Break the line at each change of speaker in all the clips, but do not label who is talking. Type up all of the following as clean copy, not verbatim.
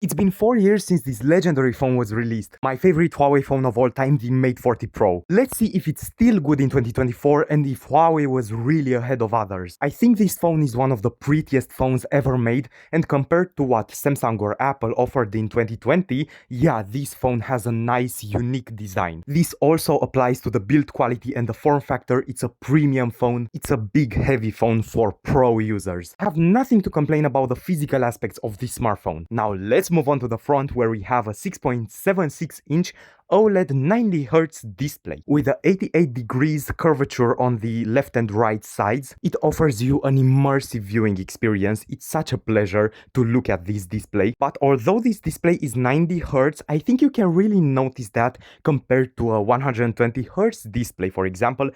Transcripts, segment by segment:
It's been 4 years since this legendary phone was released. My favorite Huawei phone of all time, the Mate 40 Pro. Let's see if it's still good in 2024 and if Huawei was really ahead of others. I think this phone is one of the prettiest phones ever made, and compared to what Samsung or Apple offered in 2020, yeah, this phone has a nice, unique design. This also applies to the build quality and the form factor. It's a premium phone. It's a big, heavy phone for pro users. I have nothing to complain about the physical aspects of this smartphone. Now let's move on to the front, where we have a 6.76-inch OLED 90Hz display. With a 88 degrees curvature on the left and right sides, it offers you an immersive viewing experience. It's such a pleasure to look at this display. But although this display is 90 Hz, I think you can really notice that compared to a 120 Hz display, for example.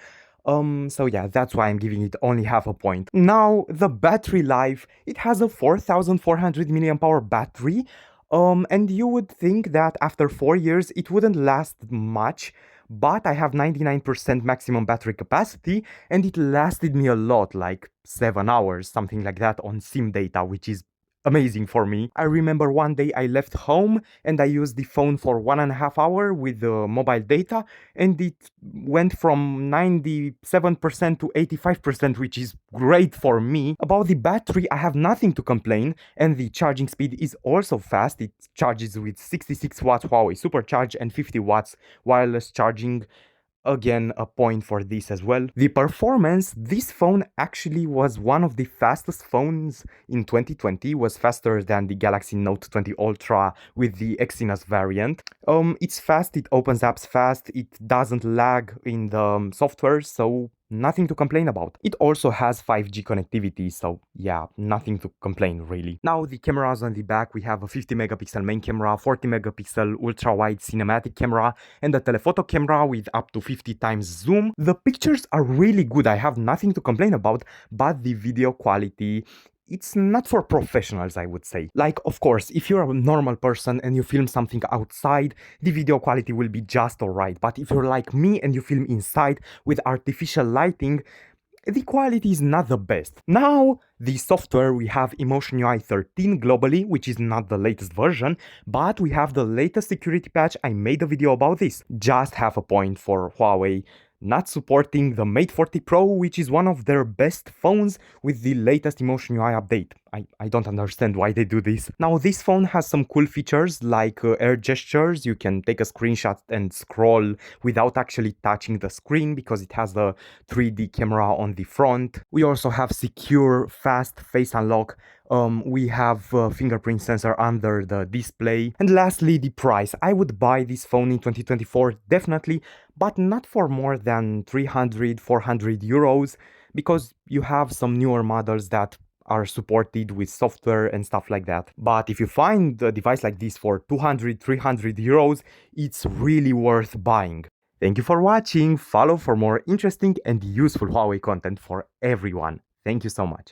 So yeah, that's why I'm giving it only half a point. Now, the battery life, it has a 4400 mAh battery, and you would think that after 4 years it wouldn't last much, but I have 99% maximum battery capacity, and it lasted me a lot, like 7 hours, something like that on SIM data, which is amazing for me. I remember one day I left home and I used the phone for 1.5 hours with the mobile data, and it went from 97% to 85%, which is great for me. About the battery, I have nothing to complain, and the charging speed is also fast. It charges with 66 watts Huawei Supercharge and 50 watts wireless charging. Again, a point for this as well. The performance, this phone actually was one of the fastest phones in 2020, was faster than the Galaxy Note 20 Ultra with the Exynos variant. It's fast, it opens apps fast, it doesn't lag in the software, so nothing to complain about. It also has 5G connectivity, so yeah, nothing to complain really. Now the cameras on the back, we have a 50 megapixel main camera, 40 megapixel ultra wide cinematic camera, and a telephoto camera with up to 50 times zoom. The pictures are really good, I have nothing to complain about, but the video quality, it's not for professionals, I would say. Like, of course, if you're a normal person and you film something outside, the video quality will be just alright. But if you're like me and you film inside with artificial lighting, the quality is not the best. Now, the software, we have EmotionUI 13 globally, which is not the latest version, but we have the latest security patch. I made a video about this. Just half a point for Huawei not supporting the Mate 40 Pro, which is one of their best phones with the latest EmotionUI update. I don't understand why they do this. Now, this phone has some cool features like air gestures. You can take a screenshot and scroll without actually touching the screen because it has the 3D camera on the front. We also have secure, fast face unlock. We have a fingerprint sensor under the display. And lastly, the price. I would buy this phone in 2024, definitely, but not for more than 300-400 euros, because you have some newer models that are supported with software and stuff like that. But if you find a device like this for 200-300 euros, it's really worth buying. Thank you for watching. Follow for more interesting and useful Huawei content for everyone. Thank you so much.